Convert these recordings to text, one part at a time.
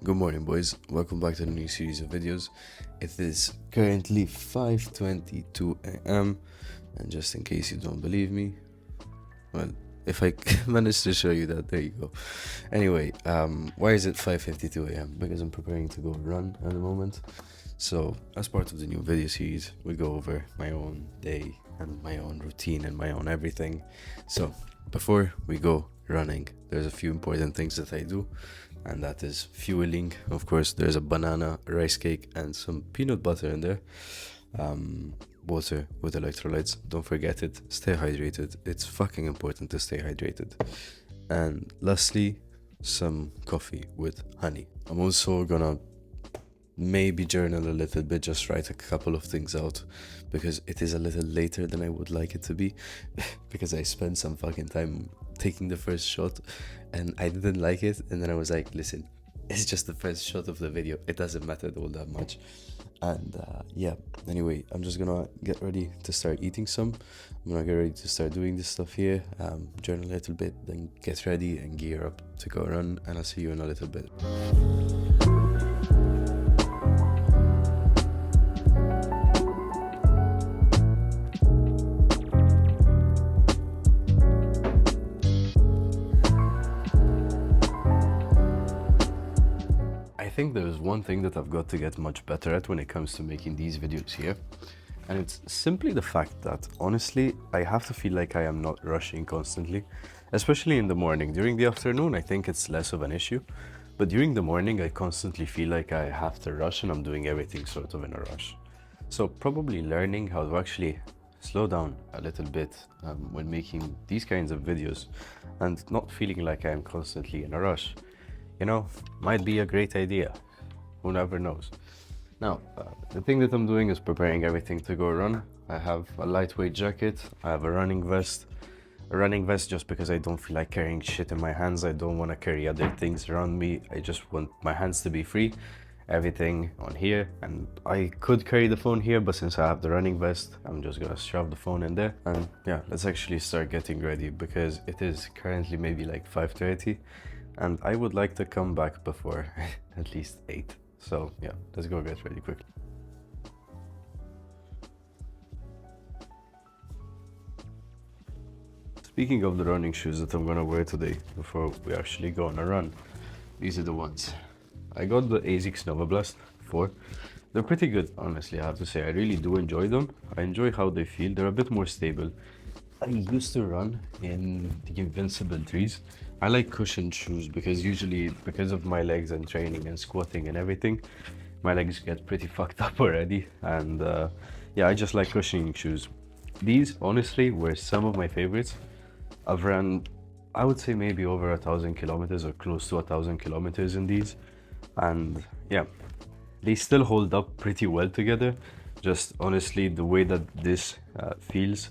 Good morning, boys. Welcome back to the new series of videos. It is currently 5:22 a.m. and just in case you don't believe me, well, if I manage to show you that, there you go. Anyway, why is it 5:52 a.m? Because I'm preparing to go run at the moment. So as part of the new video series, we go over my own day and my own routine and my own everything. So before we go running, there's a few important things that I do, and that is fueling. Of course, there's a banana, rice cake, and some peanut butter in there. Water with electrolytes, don't forget it. Stay hydrated, it's fucking important to stay hydrated. And lastly, some coffee with honey. I'm also gonna maybe journal a little bit, just write a couple of things out, because it is a little later than I would like it to be because I spent some fucking time taking the first shot and I didn't like it, and then I was like, listen, it's just the first shot of the video, it doesn't matter all that much. And yeah, anyway, I'm just gonna get ready to start eating some. I'm gonna get ready to start doing this stuff here, journal a little bit, then get ready and gear up to go run, and I'll see you in a little bit. I think there's one thing that I've got to get much better at when it comes to making these videos here, and it's simply the fact that honestly I have to feel like I am not rushing constantly, especially in the morning. During the afternoon I think it's less of an issue, but during the morning I constantly feel like I have to rush and I'm doing everything sort of in a rush. So probably learning how to actually slow down a little bit when making these kinds of videos and not feeling like I'm constantly in a rush, you know, might be a great idea. Who never knows. Now, the thing that I'm doing is preparing everything to go run. I have a lightweight jacket, I have a running vest just because I don't feel like carrying shit in my hands. I don't want to carry other things around me. I just want my hands to be free. Everything on here, and I could carry the phone here, but since I have the running vest, I'm just gonna shove the phone in there. And yeah, let's actually start getting ready, because it is currently maybe like 5:30 and I would like to come back before at least 8. So yeah, let's go get ready quickly. Speaking of the running shoes that I'm gonna wear today before we actually go on a run, these are the ones. I got the ASICS Nova Blast 4. They're pretty good, honestly, I have to say. I really do enjoy them. I enjoy how they feel. They're a bit more stable. I used to run in the Invincible 3s. I like cushioned shoes because usually, because of my legs and training and squatting and everything, my legs get pretty fucked up already. And yeah, I just like cushioning shoes. These, honestly, were some of my favorites. I've ran, I would say maybe over 1,000 kilometers or close to 1,000 kilometers in these. And yeah, they still hold up pretty well together. Just honestly, the way that this feels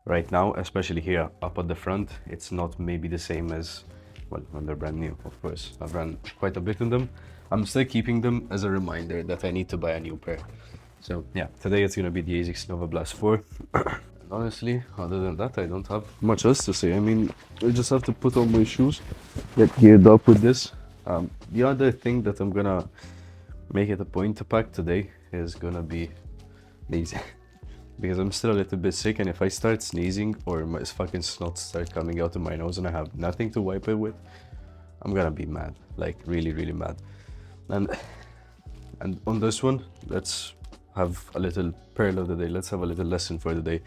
right now, especially here up at the front, it's not maybe the same as, well, when they're brand new. Of course, I've run quite a bit in them. I'm still keeping them as a reminder that I need to buy a new pair. So yeah, today it's gonna be the ASICS Nova Blast 4. And honestly, other than that, I don't have much else to say. I mean, I just have to put on my shoes, get geared up with this. The other thing that I'm gonna make it a point to pack today is gonna be these. Because I'm still a little bit sick, and if I start sneezing or my fucking snot start coming out of my nose and I have nothing to wipe it with, I'm gonna be mad, like really, really mad. And on this one, let's have a little pearl of the day. Let's have a little lesson for the day.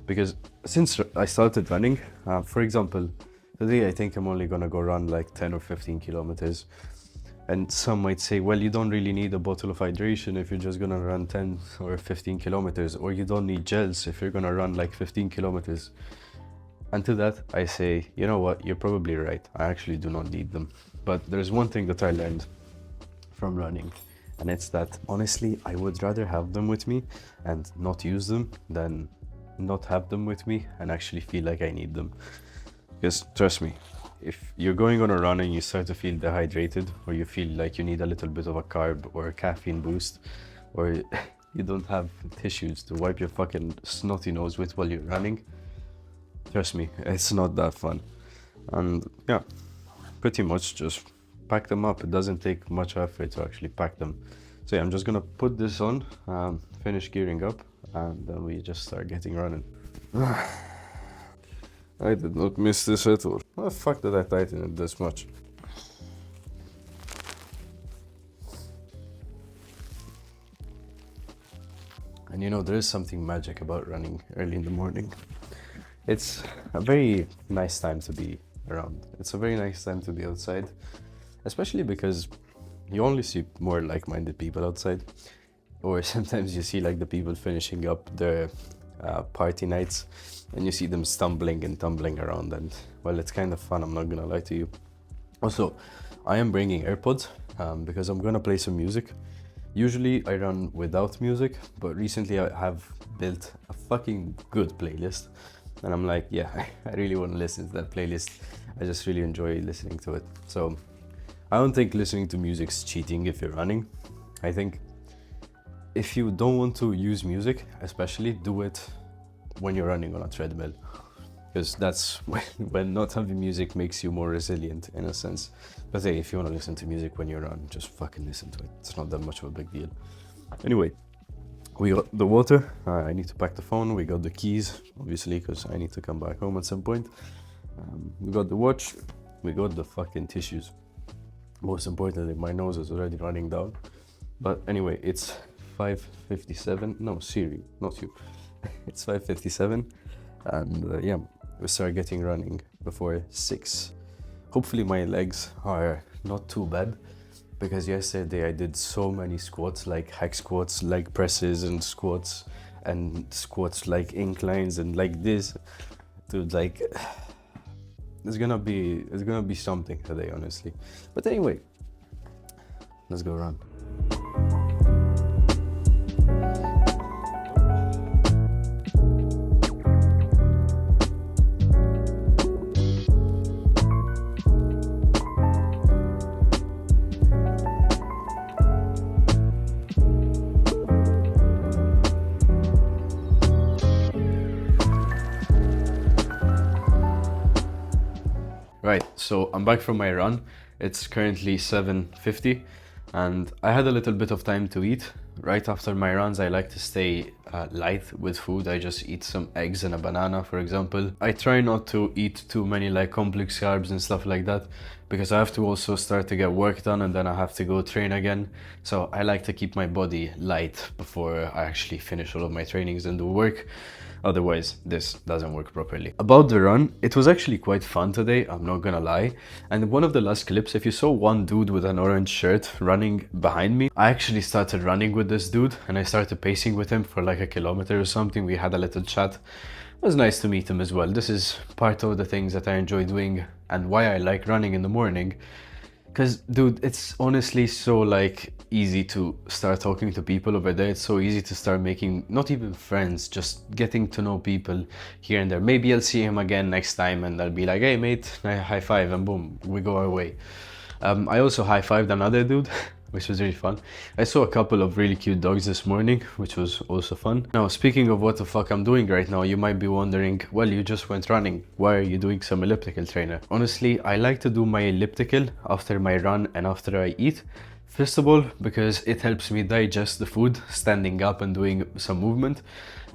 Because since I started running, for example, today I think I'm only gonna go run like 10 or 15 kilometers. And some might say, well, you don't really need a bottle of hydration if you're just gonna run 10 or 15 kilometers, or you don't need gels if you're gonna run like 15 kilometers. And to that, I say, you know what, you're probably right. I actually do not need them. But there's one thing that I learned from running, and it's that honestly, I would rather have them with me and not use them than not have them with me and actually feel like I need them. Because trust me, if you're going on a run and you start to feel dehydrated, or you feel like you need a little bit of a carb or a caffeine boost, or you don't have tissues to wipe your fucking snotty nose with while you're running, trust me, it's not that fun. And yeah, pretty much just pack them up. It doesn't take much effort to actually pack them. So yeah, I'm just gonna put this on, finish gearing up, and then we just start getting running. I did not miss this at all. How the fuck did I tighten it this much? And you know, there is something magic about running early in the morning. It's a very nice time to be around. It's a very nice time to be outside, especially because you only see more like-minded people outside, or sometimes you see like the people finishing up their party nights and you see them stumbling and tumbling around, and well, it's kind of fun, I'm not gonna lie to you. Also, I am bringing AirPods because I'm gonna play some music. Usually I run without music, but recently I have built a fucking good playlist, and I'm like, yeah, I really want to listen to that playlist. I just really enjoy listening to it. So I don't think listening to music's cheating if you're running. I think if you don't want to use music, especially, do it when you're running on a treadmill, because that's when not having music makes you more resilient in a sense. But hey, if you want to listen to music when you run, just fucking listen to it. It's not that much of a big deal. Anyway, we got the water. I need to pack the phone. We got the keys, obviously, because I need to come back home at some point. We got the watch. We got the fucking tissues. Most importantly, my nose is already running down. But anyway, it's 5:57. No, Siri, not you. It's 5:57, and yeah, we start getting running before 6. Hopefully my legs are not too bad, because yesterday I did so many squats, like hack squats, leg presses, and squats like inclines and like this. Dude, like it's gonna be something today, honestly. But anyway, let's go run. Right, so I'm back from my run. It's currently 7:50 and I had a little bit of time to eat. Right after my runs, I like to stay light with food. I just eat some eggs and a banana, for example. I try not to eat too many like complex carbs and stuff like that, because I have to also start to get work done and then I have to go train again. So I like to keep my body light before I actually finish all of my trainings and do work. Otherwise, this doesn't work properly. About the run, it was actually quite fun today, I'm not gonna lie. And one of the last clips, if you saw one dude with an orange shirt running behind me, I actually started running with this dude and I started pacing with him for like a kilometer or something. We had a little chat. It was nice to meet him as well. This is part of the things that I enjoy doing and why I like running in the morning. Because, dude, it's honestly so like easy to start talking to people over there. It's so easy to start making, not even friends, just getting to know people here and there. Maybe I'll see him again next time and I'll be like, hey mate, high five, and boom, we go our way. I also high-fived another dude, which was really fun. I saw a couple of really cute dogs this morning, which was also fun. Now, speaking of what the fuck I'm doing right now, you might be wondering, well, you just went running. Why are you doing some elliptical trainer? Honestly, I like to do my elliptical after my run and after I eat. First of all, because it helps me digest the food, standing up and doing some movement.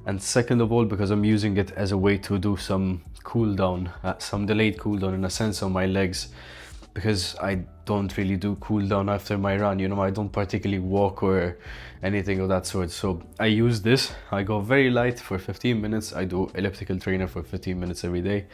And second of all, because I'm using it as a way to do some cool down, some delayed cool down in a sense on my legs. Because I don't really do cool down after my run, you know, I don't particularly walk or anything of that sort. So I use this, I go very light for 15 minutes, I do elliptical trainer for 15 minutes every day.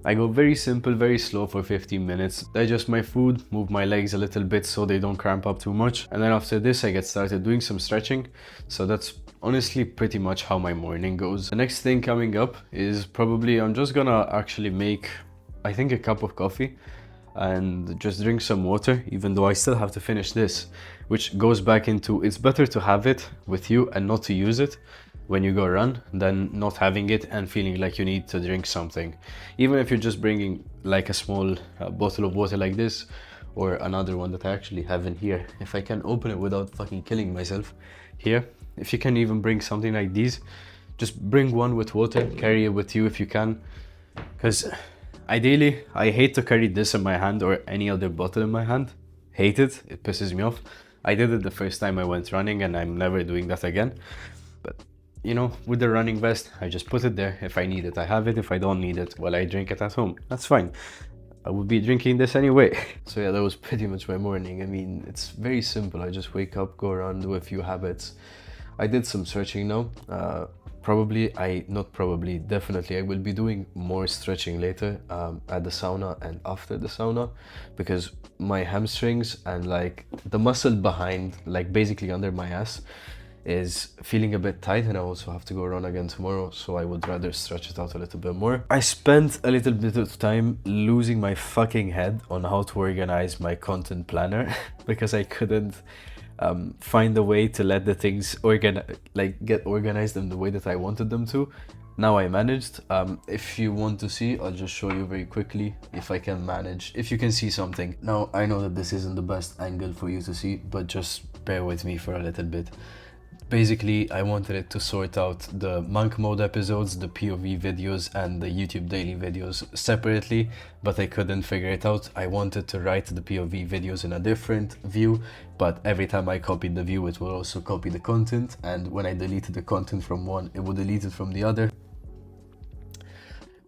I go very simple, very slow for 15 minutes, digest my food, move my legs a little bit so they don't cramp up too much. And then after this, I get started doing some stretching. So that's honestly pretty much how my morning goes. The next thing coming up is probably, I'm just gonna actually make, I think, a cup of coffee and just drink some water, even though I still have to finish this, which goes back into, it's better to have it with you and not to use it when you go run than not having it and feeling like you need to drink something. Even if you're just bringing like a small bottle of water like this, or another one that I actually have in here, if I can open it without fucking killing myself here. If you can even bring something like these, just bring one with water, carry it with you if you can, because Ideally, I hate to carry this in my hand or any other bottle in my hand. Hate it. It pisses me off. I did it the first time I went running and I'm never doing that again. But you know, with the running vest, I just put it there. If I need it, I have it. If I don't need it, well, I drink it at home. That's fine. I would be drinking this anyway. So yeah, that was pretty much my morning. I mean, it's very simple. I just wake up, go around, do a few habits. I did some stretching now. Definitely I will be doing more stretching later at the sauna and after the sauna, because my hamstrings and like the muscle behind, like basically under my ass, is feeling a bit tight, and I also have to go run again tomorrow, so I would rather stretch it out a little bit more. I spent a little bit of time losing my fucking head on how to organize my content planner because I couldn't find a way to let the things get organized in the way that I wanted them to. Now I managed. If you want to see, I'll just show you very quickly if I can manage, if you can see something. Now I know that this isn't the best angle for you to see, but just bear with me for a little bit. Basically, I wanted it to sort out the monk mode episodes, the POV videos, and the YouTube daily videos separately, but I couldn't figure it out. I wanted to write the POV videos in a different view, but every time I copied the view, it will also copy the content, and when I deleted the content from one, it would delete it from the other.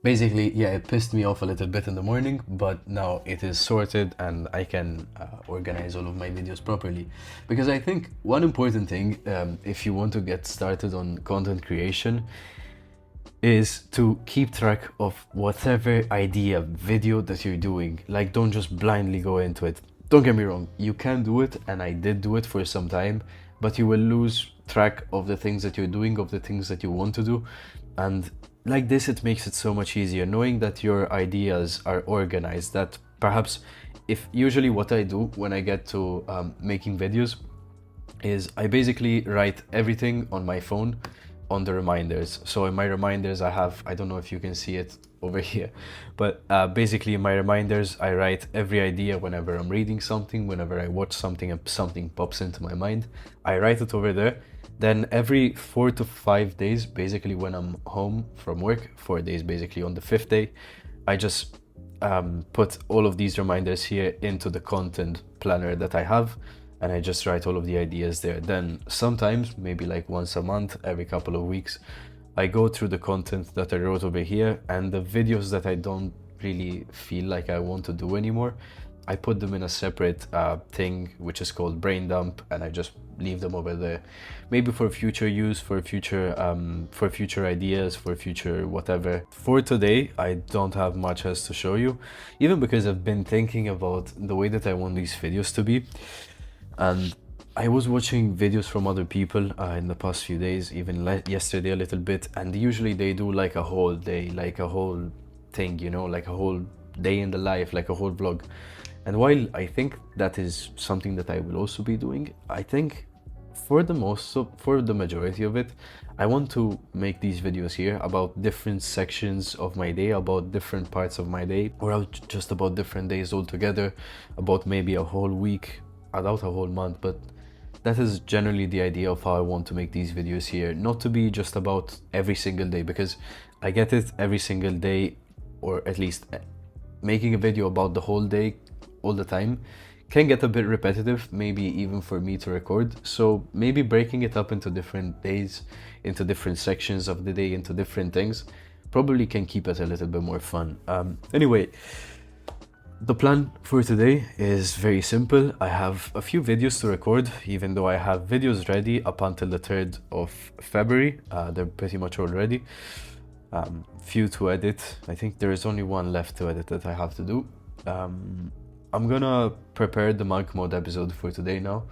Basically, yeah, it pissed me off a little bit in the morning, but now it is sorted and I can organize all of my videos properly. Because I think one important thing, if you want to get started on content creation, is to keep track of whatever idea, video that you're doing. Like, don't just blindly go into it. Don't get me wrong, you can do it, and I did do it for some time, but you will lose track of the things that you're doing, of the things that you want to do. And like this, it makes it so much easier knowing that your ideas are organized. That perhaps, if usually what I do when I get to making videos is I basically write everything on my phone on the reminders. So in my reminders I have, I don't know if you can see it over here, but basically in my reminders I write every idea whenever I'm reading something, whenever I watch something and something pops into my mind, I write it over there. Then every 4 to 5 days, basically when I'm home from work, 4 days basically, on the 5th day, I just put all of these reminders here into the content planner that I have, and I just write all of the ideas there. Then sometimes, maybe like once a month, every couple of weeks, I go through the content that I wrote over here, and the videos that I don't really feel like I want to do anymore, I put them in a separate thing which is called brain dump, and I just leave them over there, maybe for future use, for future ideas, for future whatever. For today, I don't have much else to show you, even because I've been thinking about the way that I want these videos to be, and I was watching videos from other people in the past few days, even yesterday a little bit, and usually they do like a whole day, like a whole thing, you know, like a whole day in the life, like a whole vlog. And while I think that is something that I will also be doing, I think for the majority of it, I want to make these videos here about different sections of my day, about different parts of my day, or just about different days altogether, about maybe a whole week, about a whole month. But that is generally the idea of how I want to make these videos here, not to be just about every single day, because I get it, every single day, or at least making a video about the whole day all the time can get a bit repetitive, maybe even for me to record. So maybe breaking it up into different days, into different sections of the day, into different things, probably can keep it a little bit more fun. Anyway, the plan for today is very simple. I have a few videos to record, even though I have videos ready up until the 3rd of February. They're pretty much all ready. Few to edit. I think there is only one left to edit that I have to do. I'm gonna prepare the monk mode episode for today now.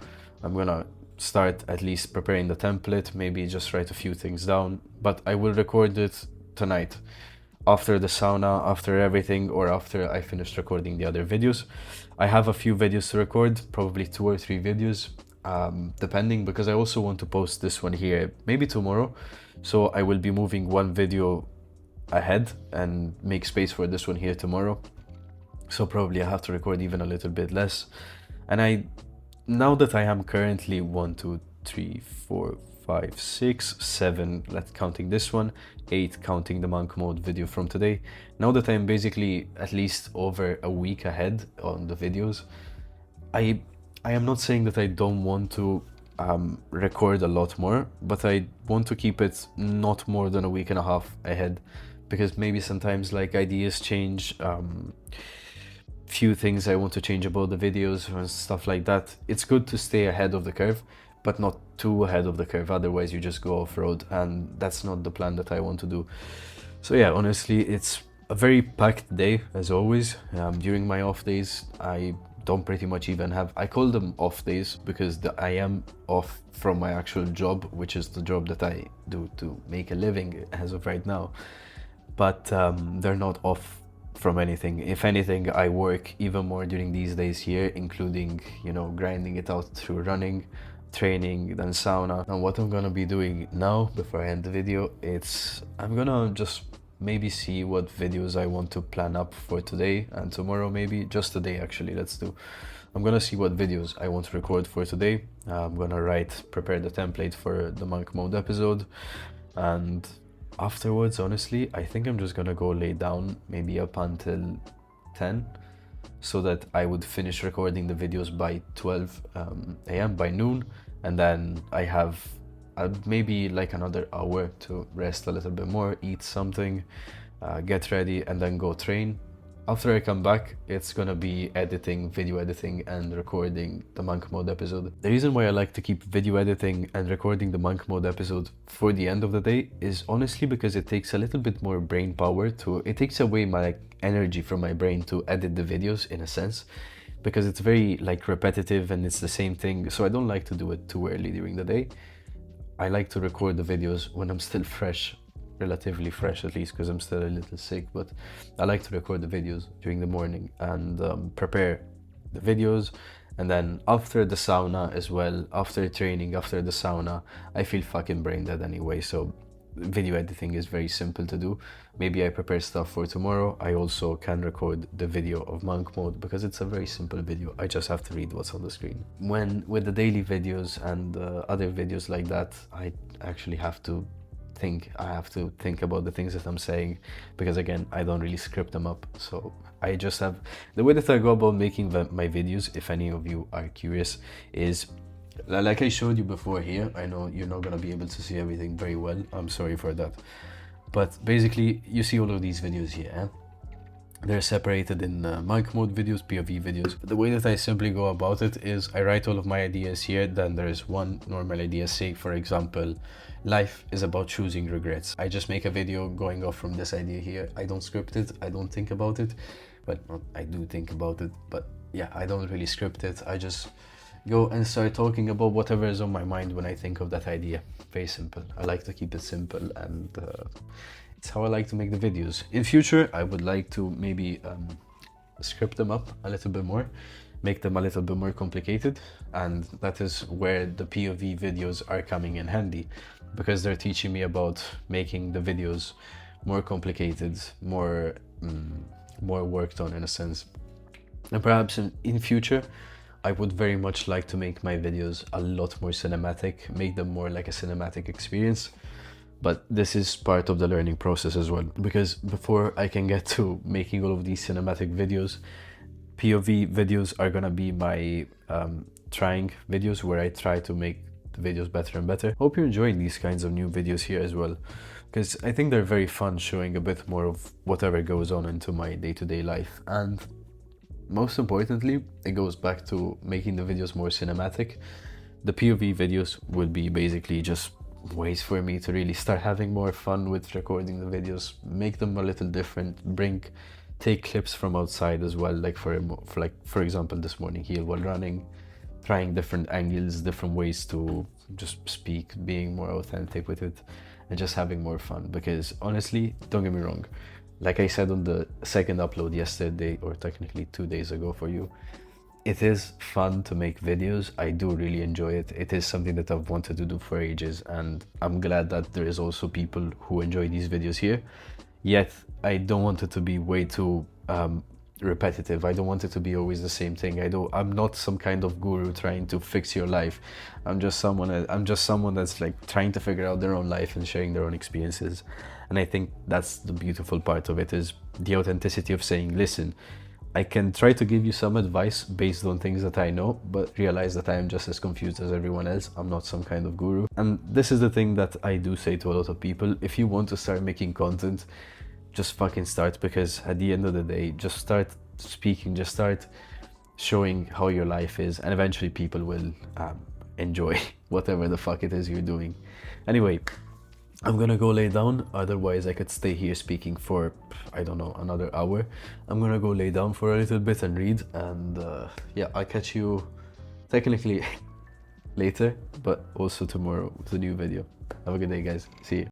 I'm gonna start at least preparing the template, maybe just write a few things down, but I will record it tonight after the sauna, after everything, or after I finish recording the other videos. I have a few videos to record, probably 2 or 3 videos, depending, because I also want to post this one here maybe tomorrow. So I will be moving one video ahead and make space for this one here tomorrow. So probably I have to record even a little bit less. And now that I am currently 1, 2, 3, 4, 5, 6, 7, let's counting this one, 8 counting the monk mode video from today. Now that I'm basically at least over a week ahead on the videos, I am not saying that I don't want to record a lot more, but I want to keep it not more than a week and a half ahead, because maybe sometimes like ideas change, few things I want to change about the videos and stuff like that. It's good to stay ahead of the curve, but not too ahead of the curve, otherwise you just go off-road, and that's not the plan that I want to do. So yeah, honestly, it's a very packed day as always. During my off days, I don't pretty much even have, I call them off days because I am off from my actual job, which is the job that I do to make a living as of right now, but they're not off from anything. If anything, I work even more during these days here, including, you know, grinding it out through running, training, then sauna. And what I'm gonna be doing now before I end the video, I'm gonna just maybe see what videos I want to plan up for today and tomorrow, maybe just today actually. I'm gonna see what videos I want to record for today. I'm gonna prepare the template for the monk mode episode, and afterwards, honestly, I think I'm just gonna go lay down maybe up until 10, so that I would finish recording the videos by 12 a.m. by noon, and then I have maybe like another hour to rest a little bit more, eat something, get ready, and then go train. After I come back, it's gonna be editing, video editing, and recording the monk mode episode. The reason why I like to keep video editing and recording the monk mode episode for the end of the day is honestly because it takes a little bit more brain power it takes away my energy from my brain to edit the videos, in a sense, because it's very like repetitive and it's the same thing. So I don't like to do it too early during the day. I like to record the videos when I'm still fresh, relatively fresh at least, because I'm still a little sick, but I like to record the videos during the morning and prepare the videos. And then after the sauna as well, after training, after the sauna, I feel fucking brain dead anyway, so video editing is very simple to do. Maybe I prepare stuff for tomorrow. I also can record the video of monk mode because it's a very simple video. I just have to read what's on the screen. With the daily videos and other videos like that, I actually have to think about the things that I'm saying, because again, I don't really script them up. So I just have the way that I go about making my videos, if any of you are curious, is like I showed you before here. I know you're not gonna be able to see everything very well, I'm sorry for that, but basically you see all of these videos here, eh? They're separated in monk mode videos, POV videos. The way that I simply go about it is I write all of my ideas here, then there is one normal idea. Say for example, life is about choosing regrets. I just make a video going off from this idea here. I don't script it, I don't think about it, but I do think about it, but yeah, I don't really script it. I just go and start talking about whatever is on my mind when I think of that idea. Very simple. I like to keep it simple, and it's how I like to make the videos. In future, I would like to maybe script them up a little bit more, make them a little bit more complicated, and that is where the POV videos are coming in handy, because they're teaching me about making the videos more complicated, more worked on in a sense. And perhaps in future, I would very much like to make my videos a lot more cinematic, make them more like a cinematic experience. But this is part of the learning process as well, because before I can get to making all of these cinematic videos, POV videos are gonna be my trying videos, where I try to make the videos better and better. Hope you're enjoying these kinds of new videos here as well, because I think they're very fun, showing a bit more of whatever goes on into my day-to-day life. And most importantly, it goes back to making the videos more cinematic. The POV videos would be basically just ways for me to really start having more fun with recording the videos, make them a little different, take clips from outside as well, like for example this morning here while running, trying different angles, different ways to just speak, being more authentic with it, and just having more fun. Because honestly, don't get me wrong, like I said on the second upload yesterday, or technically 2 days ago for you, it is fun to make videos. I do really enjoy it. It is something that I've wanted to do for ages, and I'm glad that there is also people who enjoy these videos here. Yet I don't want it to be way too repetitive. I don't want it to be always the same thing. I'm not some kind of guru trying to fix your life. I'm just someone that's like trying to figure out their own life and sharing their own experiences. And I think that's the beautiful part of it, is the authenticity of saying, listen, I can try to give you some advice based on things that I know, but realize that I am just as confused as everyone else. I'm not some kind of guru. And this is the thing that I do say to a lot of people: if you want to start making content, just fucking start, because at the end of the day, just start speaking, just start showing how your life is, and eventually people will enjoy whatever the fuck it is you're doing. Anyway, I'm gonna go lay down, otherwise I could stay here speaking for, I don't know, another hour. I'm gonna go lay down for a little bit and read, and yeah, I'll catch you technically later, but also tomorrow with a new video. Have a good day, guys. See you.